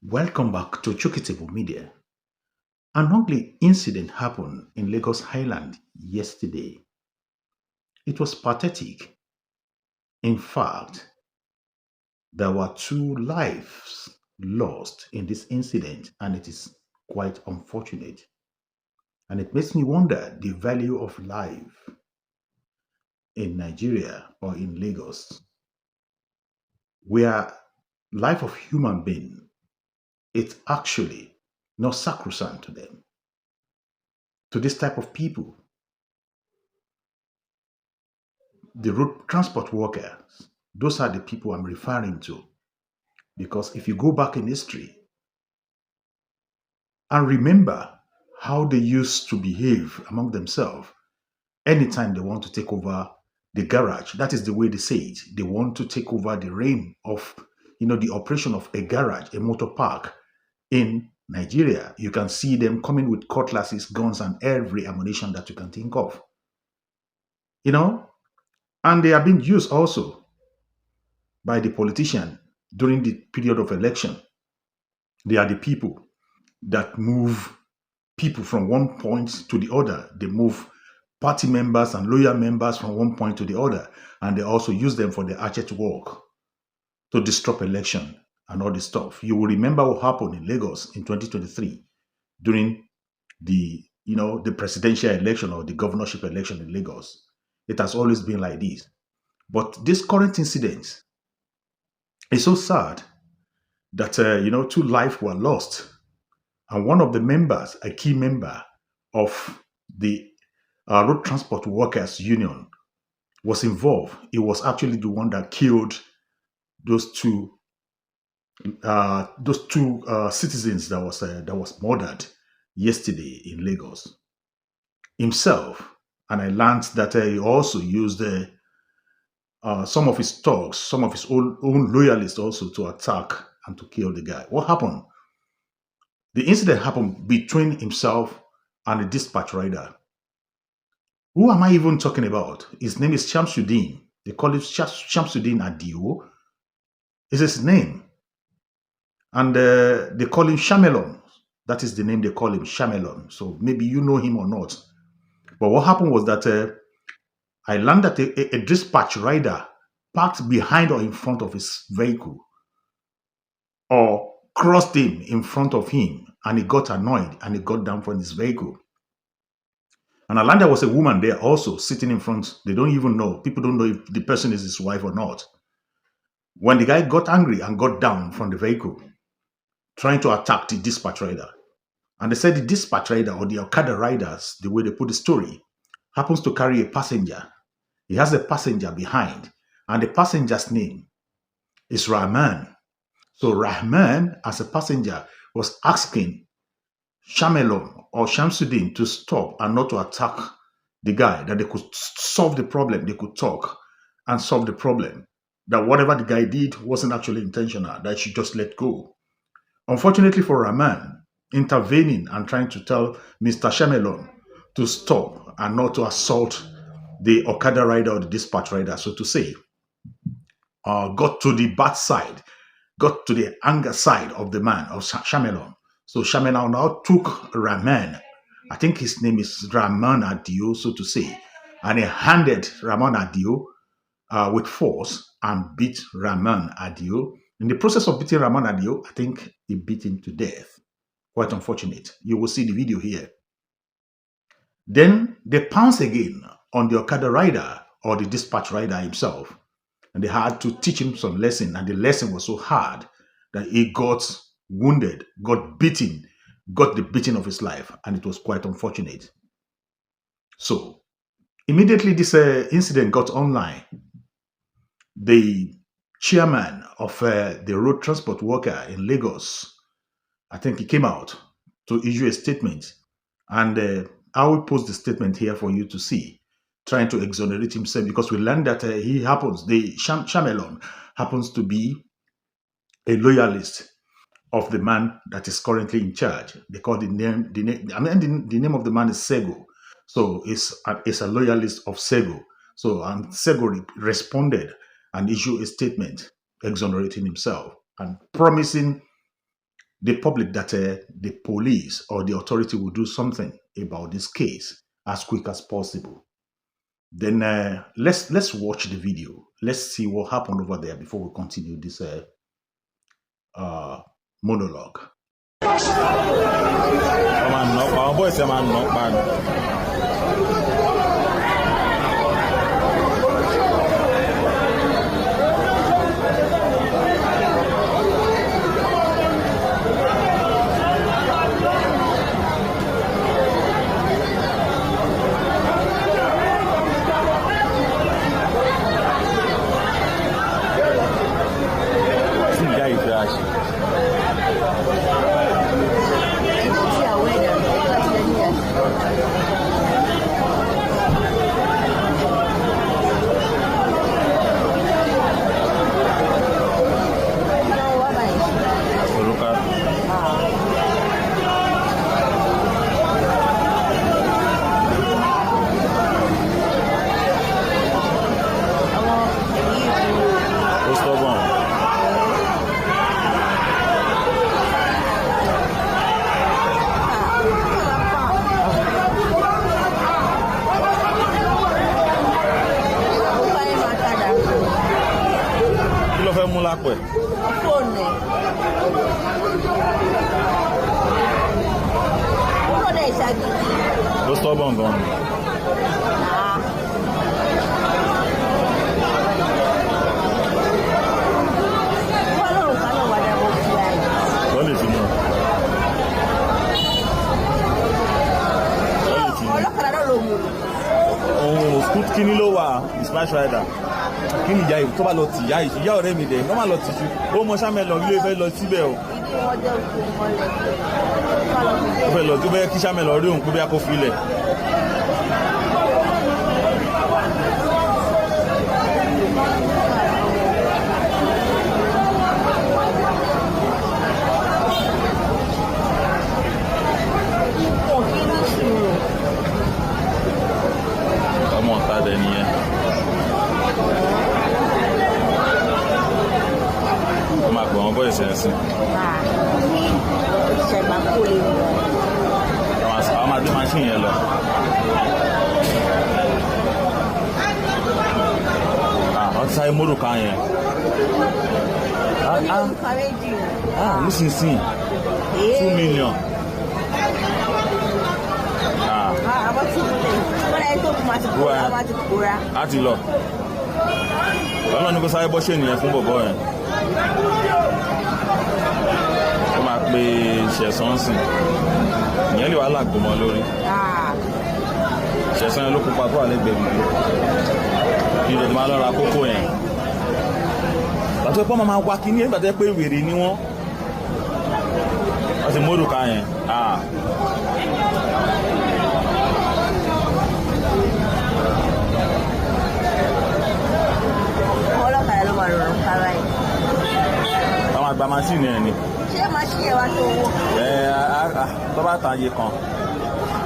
Welcome back to Chukitable Media. An ugly incident happened in Lagos Highland yesterday. It was pathetic. In fact, there were two lives lost in this incident, and it is quite unfortunate. And it makes me wonder the value of life in Nigeria or in Lagos, where life of human being it's actually not sacrosanct to them. To this type of people, the road transport workers, those are the people I'm referring to. Because if you go back in history and remember how they used to behave among themselves anytime they want to take over the garage, that is the way they say it. They want to take over the reign of, the operation of a garage, a motor park in Nigeria. You can see them coming with cutlasses, guns, and every ammunition that you can think of. You know, and they are being used also by the politician during the period of election. They are the people that move people from one point to the other. They move party members and loyal members from one point to the other. And they also use them for the hatchet work to disrupt election and all this stuff. You will remember what happened in Lagos in 2023 during the presidential election or the governorship election in Lagos. It has always been like this. But this current incident is so sad that, two lives were lost. And one of the members, a key member of the Road Transport Workers Union, was involved. He was actually the one that killed those two citizens that was murdered yesterday in Lagos himself. And I learned that he also used some of his thugs, some of his own loyalists also to attack and to kill the guy. What happened? The incident happened between himself and the dispatch rider. Who am I even talking about? His name is Shamsudeen. They call him Shamsudeen Adio. Is his name. And they call him Shamelon. That is the name they call him, Shamelon. So maybe you know him or not. But what happened was that I learned that a dispatch rider parked behind or in front of his vehicle or crossed him in front of him, and he got annoyed and he got down from his vehicle. And I learned there was a woman there also sitting in front. They don't even know. People don't know if the person is his wife or not. When the guy got angry and got down from the vehicle, trying to attack the dispatch rider, and they said the dispatch rider or the Okada riders, the way they put the story, happens to carry a passenger. He has a passenger behind, and the passenger's name is Rahman. So Rahman, as a passenger, was asking Shamelon or Shamsudeen to stop and not to attack the guy, that they could solve the problem. They could talk and solve the problem. That whatever the guy did wasn't actually intentional, that he should just let go. Unfortunately for Rahman, intervening and trying to tell Mr. Shamelon to stop and not to assault the Okada rider or the dispatch rider, so to say, got to the bad side, got to the anger side of the man, of Shamelon. So Shamelon now took Rahman, I think his name is Rahman Adio, so to say, and he handed Rahman Adio with force and beat Rahman Adio. In the process of beating Rahman Adio, I think he beat him to death. Quite unfortunate. You will see the video here. Then they pounced again on the Okada rider or the dispatch rider himself, and they had to teach him some lesson, and the lesson was so hard that he got wounded, got beaten, got the beating of his life, and it was quite unfortunate. So immediately this incident got online, the chairman of the road transport worker in Lagos, I think he came out to issue a statement, and I will post the statement here for you to see, trying to exonerate himself, because we learned that Shamelon happens to be a loyalist of the man that is currently in charge. They call the name of the man is Sego. So it's a loyalist of Sego. So and Sego responded and issued a statement exonerating himself and promising the public that the police or the authority will do something about this case as quick as possible. Then let's watch the video. Let's see what happened over there before we continue this monologue. Kini ló wà dispatch rider kini ìyá yìí tó bá lọ tì ìyá yìí ìyá ọ̀rẹ́ mi dẹ̀ wọ́n máa lọ tì ju ó mọ Shamelon ilé fẹ́ lọ síbẹ̀ o. ó fẹ́ lọ tó bẹ́ẹ̀ kí Shamelon rí òun pé bí a kò fi ilẹ̀. Sai moro kan yẹn. Nísinsìnyí 2 million. A ti lọ. Ọlọ́run ní kó sáré bọ́ ṣe ènìyàn fún bọ̀bọ̀ yẹn. Ó máa pe ṣẹ̀sán sìn. Ìyẹn lè wá làgbò mọ́ lórí. Ṣẹ̀sán yẹn ló pupa tó wà lẹ́gbẹ̀ẹ́ mi. Kí ló máa lọ ra kókó yẹn. Bàtọ́ ẹ̀pọ́ máa wá kí ní ẹgbàá tẹ́ pé wèrè ni wọ́n. Wọ́n ti mórù ká yẹn. Ọlọ́kadà ló máa rọrùn kára yìí. Àwọn àgbà máṣíìnì ẹ̀ ni. Ṣé máṣíìnì ẹ̀ wá tó owó? Tó bá ta iye kan.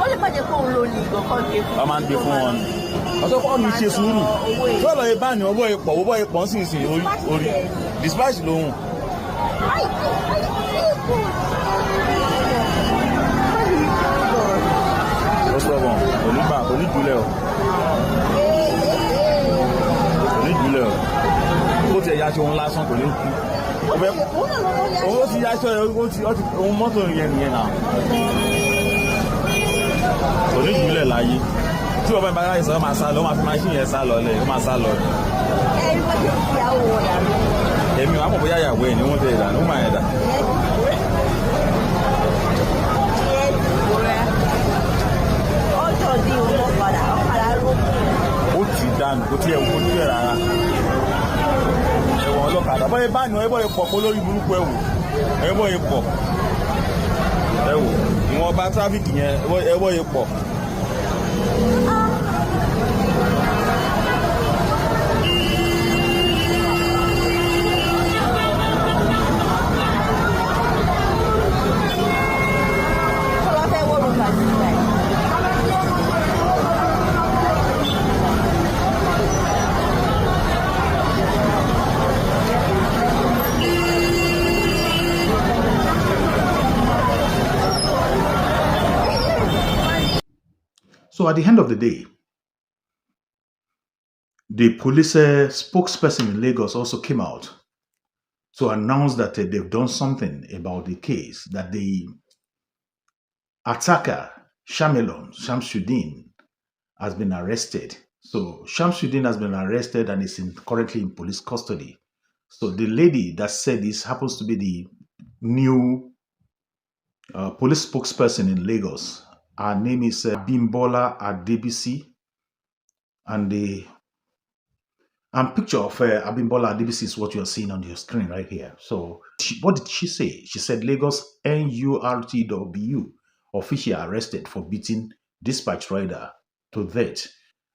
Ó lè bàjẹ́ kó òun lò ní ìgbọ̀kan gbé fún. Wọ́n máa ń gbé fún wọn ni. Ọ̀tọ́ kọ́ ní ṣe sùúrù. Tó lọ ibà ní ọwọ́ ipò sí ìsìn orí. Dispatch lóhùn. Ó sọ̀rọ̀ kò ní jùlẹ̀ o. Kò ní jùlẹ̀ o. Ó ti ẹ̀yà aṣọ òun lásán kò ní kú. Owó ti yá aṣọ ohun mọ́tò yẹn nìyẹn náà. Kò ní jùlẹ̀ láyé. Tí ọba ìbára ìsọ̀rọ̀ máa sá lọ, ó máa fi máṣíìnì yẹn sá lọ lẹ̀, ó máa sá lọ. Ẹ̀rí wọ́n ti fi àwọn wọ̀ dànù. Èmi wàá mọ̀ bóyá ìyàwó ẹ̀ ni wọ́n tẹ̀ ìdànù, ó máa ẹ̀dà. Ọjọ́ di òun ọ̀kadà ló kù. Ó ti dànù, kò tí ẹ̀ wọ́n ní ẹ̀ rárá. Ẹ̀wọ̀n ọlọ́kadà, bọ́yẹ bá ní ẹbọ́ ipò pọ̀ lórí burúkú ẹ̀wò, ẹbọ́ ipò. Ẹ̀wò, ìwọ̀nba tráfíkì yẹn, ẹbọ́ ipò. So at the end of the day, the police spokesperson in Lagos also came out to announce that they've done something about the case, that the attacker, Shamelon, Shamsudeen, has been arrested. So Shamsudeen has been arrested and is currently in police custody. So the lady that said this happens to be the new police spokesperson in Lagos. Her name is Bimbola Adebisi, and the picture of Abimbola Adebisi is what you're seeing on your screen right here. So what did she say? She said Lagos Nurtw official arrested for beating dispatch rider to death.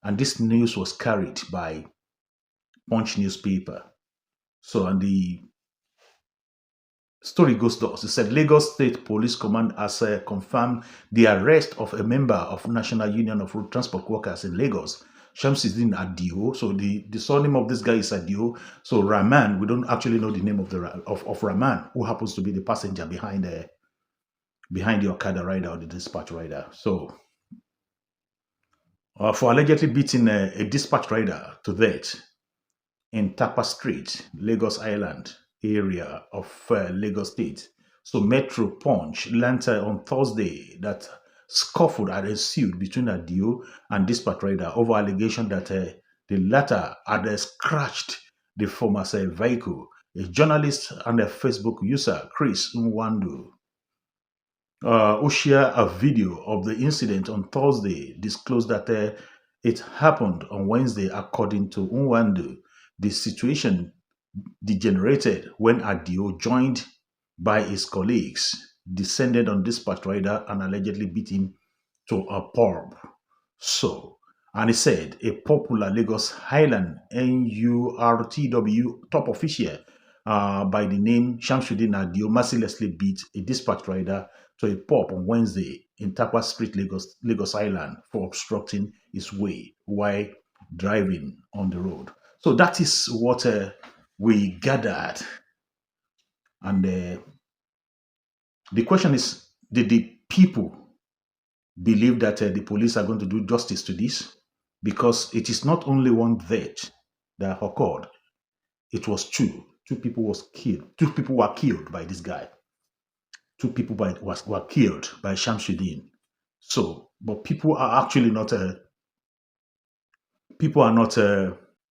And this news was carried by Punch newspaper. So, and the story goes thus. It said Lagos State Police Command has confirmed the arrest of a member of National Union of Road Transport Workers in Lagos, Shamsudeen Adio. So the surname of this guy is Adio. So Rahman, we don't actually know the name of Rahman, who happens to be the passenger behind the Okada rider or the dispatch rider. So for allegedly beating a dispatch rider to death in Tapa Street, Lagos Island area of Lagos State. So Metro Punch learned on Thursday that scuffle had ensued between Adio and dispatch rider over allegation that the latter had scratched the former's vehicle. A journalist and a Facebook user, Chris Nwandu, who shared a video of the incident on Thursday, disclosed that it happened on Wednesday. According to Nwandu, the situation degenerated when Adio, joined by his colleagues, descended on dispatch rider and allegedly beat him to a pulp. So, and he said a popular Lagos Highland NURTW top official by the name Shamsudeen Adio mercilessly beat a dispatch rider to a pulp on Wednesday in Tapa Street, Lagos Island, for obstructing his way while driving on the road. So that is what we gathered. And the question is, did the people believe that the police are going to do justice to this? Because it is not only one death that occurred, it was two. Two people was killed. Two people were killed by this guy. Two people were killed by Shamsudeen. So, but people are actually not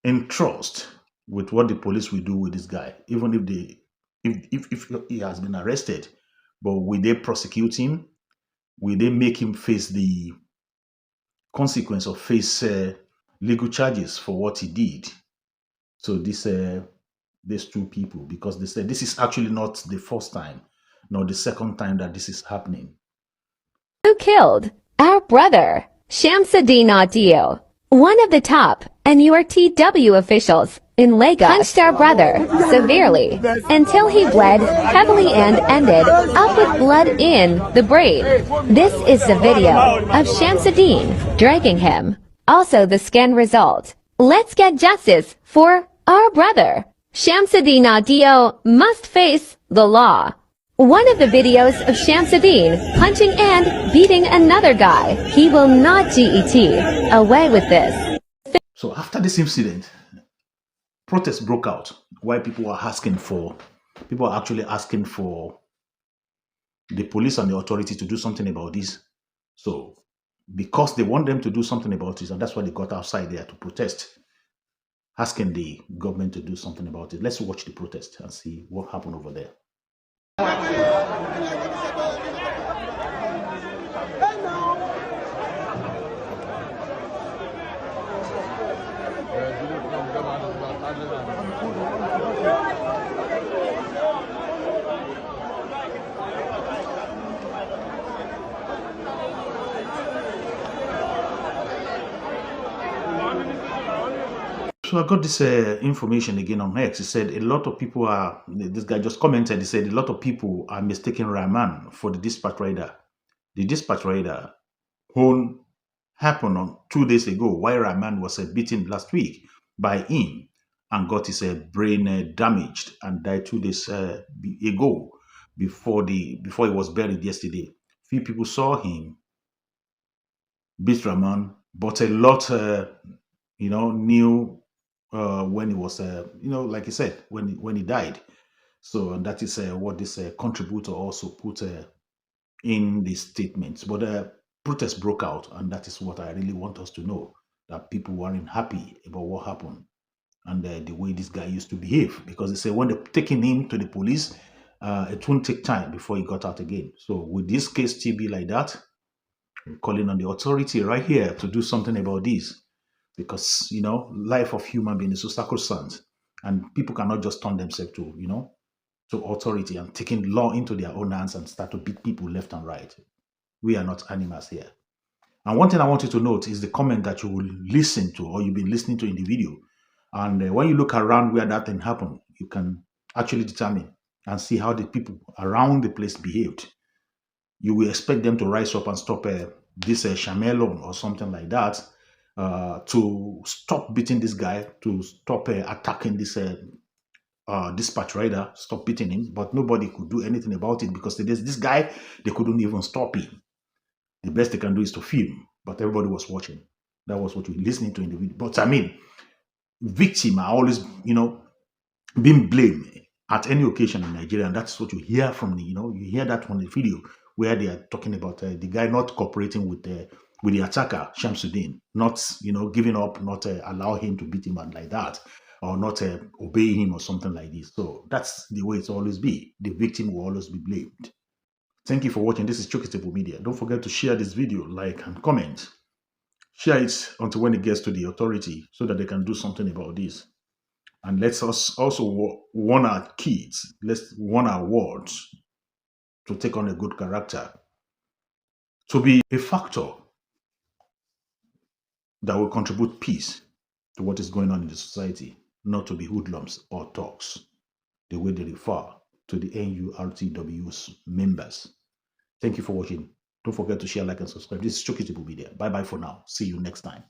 in trust with what the police will do with this guy, even if he has been arrested. But will they prosecute him? Will they make him face the consequence or face legal charges for what he did? So these two people, because they said this is actually not the first time, nor the second time that this is happening. Who killed our brother, Shamsudeen Adio, one of the top NURTW officials in Lagos, punched our brother severely until he bled heavily and ended up with blood in the brain. This is the video of Shamsudeen dragging him. Also the scan result. Let's get justice for our brother. Shamsudeen Adio must face the law. One of the videos of Shamsudeen punching and beating another guy. He will not get away with this. So after this incident, protests broke out where people are actually asking for the police and the authority to do something about this. So because they want them to do something about this, and that's why they got outside there to protest, asking the government to do something about it. Let's watch the protest and see what happened over there. So I got this information again on X. He said a lot of people this guy just commented, he said a lot of people are mistaking Rahman for the dispatch rider. The dispatch rider who happened on 2 days ago, while Rahman was beaten last week by him and got his brain damaged and died 2 days ago before he was buried yesterday. Few people saw him beat Rahman, but a lot, knew when he was, like he said, when he died. So and that is what this contributor also put in the statement. But protests broke out, and that is what I really want us to know, that people weren't happy about what happened and the way this guy used to behave. Because they say when they're taking him to the police, it won't take time before he got out again. So with this case still be like that, I'm calling on the authority right here to do something about this, because life of human being is so sacrosanct, and people cannot just turn themselves to authority and taking law into their own hands and start to beat people left and right. We are not animals here. And one thing I want you to note is the comment that you will listen to, or you've been listening to in the video. And when you look around where that thing happened, you can actually determine and see how the people around the place behaved. You will expect them to rise up and stop this Shamelon or something like that, to stop beating this guy, to stop attacking this dispatch rider, stop beating him. But nobody could do anything about it, because this guy, they couldn't even stop him. The best they can do is to film, but everybody was watching. That was what we were listening to in the video. But I mean, victim are always, being blamed at any occasion in Nigeria, and that's what you hear from the, you hear that from the video where they are talking about the guy not cooperating with the attacker, Shamsudeen, not, giving up, not allow him to beat him and like that, or not obey him or something like this. So that's the way it's always be. The victim will always be blamed. Thank you for watching. This is Chokitable Media. Don't forget to share this video, like and comment. Share it until when it gets to the authority so that they can do something about this. And let's us also warn our kids, let's warn our wards to take on a good character, to be a factor that will contribute peace to what is going on in the society, not to be hoodlums or talks, the way they refer to the NURTW's members. Thank you for watching. Don't forget to share, like, and subscribe. This is Chokitable Media. Bye-bye for now. See you next time.